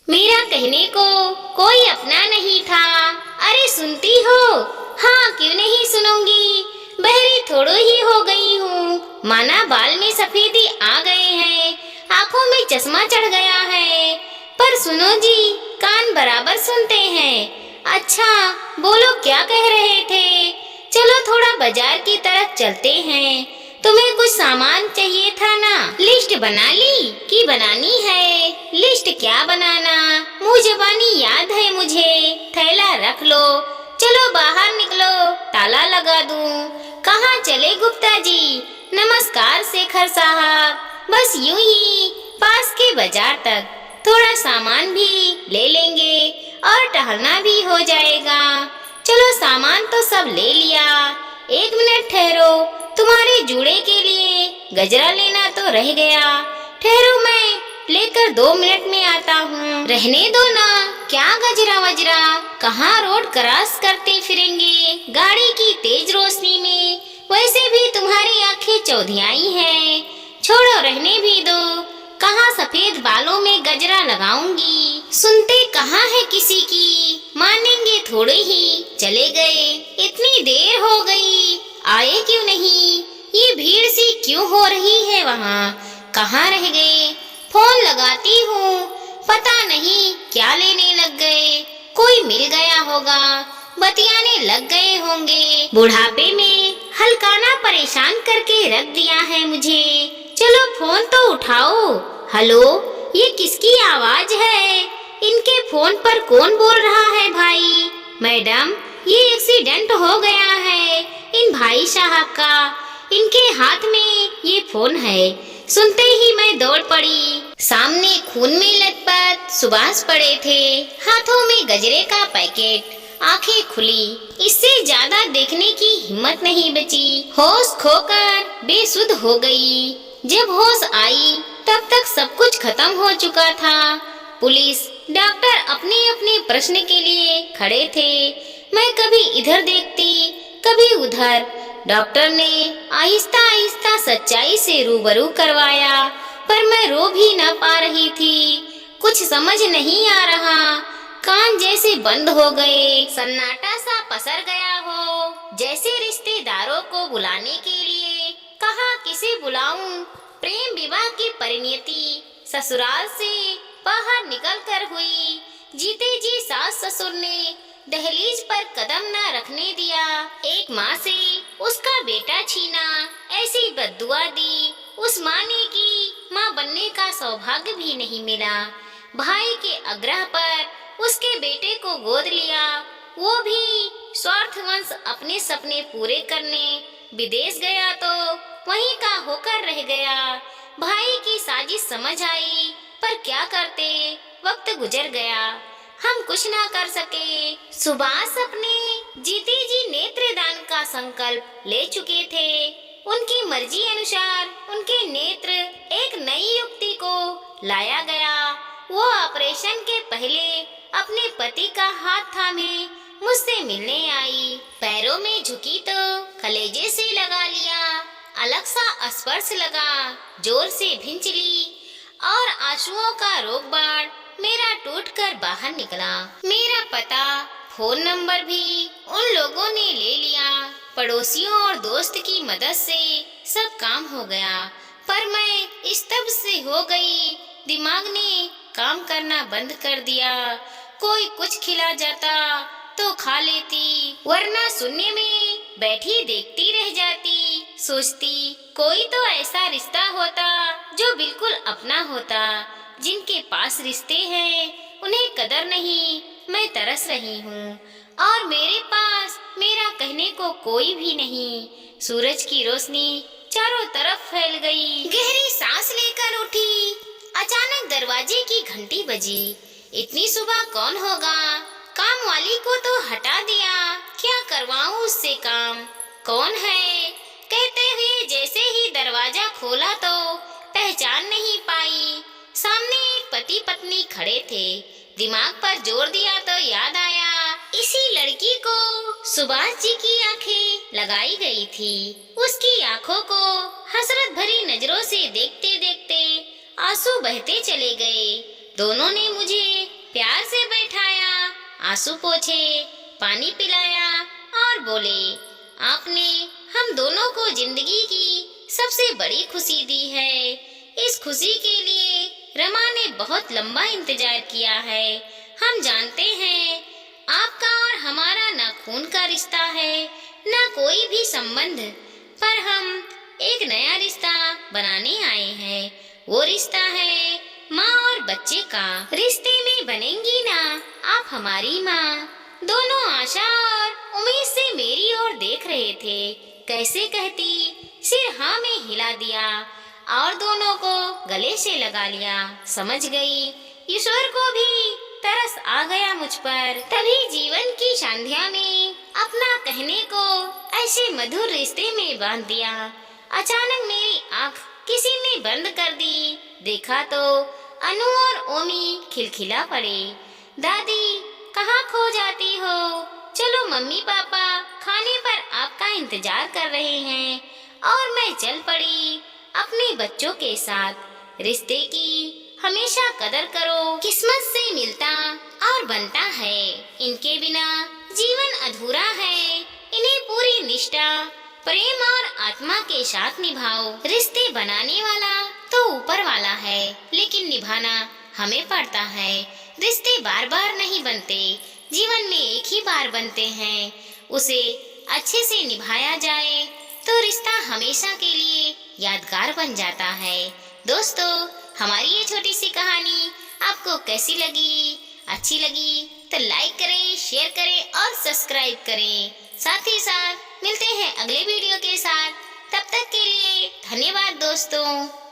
मेरा कहने को कोई अपना नहीं था। अरे सुनती हो? हाँ, क्यों नहीं सुनूंगी। बहरी थोड़ो ही हो गई हूँ, माना बाल में सफेदी आ गए हैं, आंखों में चश्मा चढ़ गया है। पर सुनो जी, कान बराबर सुनते हैं। अच्छा, बोलो क्या कह रहे थे? चलो थोड़ा बाजार की तरफ चलते हैं। तुम्हें कुछ सामान चाहिए था ना? लिस्ट बना ली कि बनानी है? लिस्ट क्या बनाना, मुंह जबानी याद है मुझे। थैला रख लो, चलो बाहर निकलो, ताला लगा दूं। कहाँ चले गुप्ता जी? नमस्कार शेखर साहब, बस यूं ही पास के बाजार तक, थोड़ा सामान भी ले लेंगे और टहलना भी हो जाएगा। चलो सामान तो सब ले लिया, एक मिनट ठहरो, तुम्हारे जूड़े के लिए गजरा लेना तो रह गया। ठहरो, मैं लेकर 2 मिनट में आता हूँ। रहने दो ना, क्या गजरा वजरा, कहाँ रोड क्रॉस करते फिरेंगे गाड़ी की तेज रोशनी में। वैसे भी तुम्हारी आंखें चौधियाई हैं, छोड़ो रहने भी दो। कहाँ सफेद बालों में गजरा लगाऊंगी, सुनते कहाँ है किसी की, मानेंगे थोड़े ही, चले गए। इतनी देर हो गई, आए क्यों नहीं? ये भीड़ सी क्यों हो रही है वहाँ, कहाँ रह गए? फोन लगाती हूँ, पता नहीं क्या लेने लग गए। कोई मिल गया होगा, बतियाने लग गए होंगे। बुढ़ापे में हल्काना परेशान करके रख दिया है मुझे। चलो फोन तो उठाओ। हेलो, ये किसकी आवाज है? इनके फोन पर कौन बोल रहा है भाई? मैडम, ये एक्सीडेंट हो गया है इन भाई साहब का, इनके हाथ में ये फोन है। सुनते ही मैं दौड़ पड़ी। सामने खून में लथपथ सुभाष पड़े थे, हाथों में गजरे का पैकेट, आंखें खुली, इससे ज्यादा देखने की हिम्मत नहीं बची। होश खोकर बेसुध हो गई। जब होश आई तब तक सब कुछ खत्म हो चुका था। पुलिस, डॉक्टर अपने अपने प्रश्न के लिए खड़े थे। मैं कभी इधर देखती, कभी उधर। डॉक्टर ने आहिस्ता आहिस्ता सच्चाई से रूबरू करवाया, पर मैं रो भी न पा रही थी। कुछ समझ नहीं आ रहा, कान जैसे बंद हो गए, सन्नाटा सा पसर गया हो, जैसे रिश्तेदारों को बुलाने के लिए कहा किसे बुलाऊं। प्रेम विवाह की परिणति ससुराल से बाहर निकल कर हुई। जीते जी सास ससुर ने दहलीज पर कदम न रखने दिया। एक माँ से उसका बेटा छीना, ऐसी बद्दुआ दी। उस माँ ने की माँ बनने का सौभाग्य भी नहीं मिला। भाई के आग्रह पर उसके बेटे को गोद लिया, वो भी स्वार्थवश अपने सपने पूरे करने विदेश गया तो वहीं का होकर रह गया। भाई की साजिश समझ आई, पर क्या करते, वक्त गुजर गया, हम कुछ ना कर सके। सुभाष अपने जीते जी नेत्रदान का संकल्प ले चुके थे। उनकी मर्जी अनुसार उनके नेत्र एक नई युक्ति को लाया गया। वो ऑपरेशन के पहले अपने पति का हाथ थामे मुझसे मिलने आई। पैरों में झुकी तो कलेजे से लगा लिया, अलग सा स्पर्श लगा, जोर से भींच ली और आंसुओं का रोग बाढ़ मेरा टूटकर बाहर निकला। मेरा पता, फोन नंबर भी उन लोगों ने ले लिया। पड़ोसियों और दोस्त की मदद से सब काम हो गया, पर मैं स्तब्ध से हो गई। दिमाग ने काम करना बंद कर दिया। कोई कुछ खिला जाता तो खा लेती, वरना शून्य में बैठी देखती रह जाती। सोचती कोई तो ऐसा रिश्ता होता जो बिल्कुल अपना होता। जिनके पास रिश्ते हैं उन्हें कदर नहीं, मैं तरस रही हूँ और मेरे पास मेरा कहने को कोई भी नहीं। सूरज की रोशनी चारों तरफ फैल गई। गहरी सांस लेकर उठी, अचानक दरवाजे की घंटी बजी। इतनी सुबह कौन होगा? काम वाली को तो हटा दिया, क्या करवाऊं उससे काम। कौन है? कहते हुए जैसे ही दरवाजा खोला तो पहचान नहीं पाई। सामने एक पति पत्नी खड़े थे। दिमाग पर जोर दिया तो याद आया, इसी लड़की को सुभाष जी की आंखें लगाई गई थी। उसकी आंखों को हसरत भरी नजरों से देखते देखते आंसू बहते चले गए। दोनों ने मुझे प्यार से बैठाया, आंसू पोंछे, पानी पिलाया और बोले, आपने हम दोनों को जिंदगी की सबसे बड़ी खुशी दी है। इस खुशी के लिए रमा ने बहुत लंबा इंतजार किया है। हम जानते हैं आपका और हमारा ना खून का रिश्ता है, ना कोई भी संबंध, पर हम एक नया रिश्ता बनाने आए हैं। वो रिश्ता है माँ और बच्चे का। रिश्ते में बनेंगी ना आप हमारी माँ। दोनों आशा और उम्मीद से मेरी ओर देख रहे थे। कैसे कहती, सिर हाँ में हिला दिया और दोनों को गले से लगा लिया। समझ गई, ईश्वर को भी तरस आ गया मुझ पर। तभी जीवन की संध्या में अपना कहने को ऐसे मधुर रिश्ते में बांध दिया। अचानक मेरी आँख किसी ने बंद कर दी। देखा तो अनु और ओमी खिलखिला पड़े। दादी कहाँ खो जाती हो? चलो मम्मी पापा खाने पर आपका इंतजार कर रहे हैं। और मैं चल पड़ी अपने बच्चों के साथ। रिश्ते की हमेशा कदर करो, किस्मत से मिलता और बनता है। इनके बिना जीवन अधूरा है। इन्हें पूरी निष्ठा, प्रेम और आत्मा के साथ निभाओ। रिश्ते बनाने वाला तो ऊपर वाला है, लेकिन निभाना हमें पड़ता है। रिश्ते बार बार नहीं बनते, जीवन में एक ही बार बनते हैं। उसे अच्छे से निभाया जाए तो रिश्ता हमेशा के लिए यादगार बन जाता है। दोस्तों, हमारी ये छोटी सी कहानी आपको कैसी लगी? अच्छी लगी तो लाइक करें, शेयर करें और सब्सक्राइब करें। साथ ही साथ मिलते हैं अगले वीडियो के साथ। तब तक के लिए धन्यवाद दोस्तों।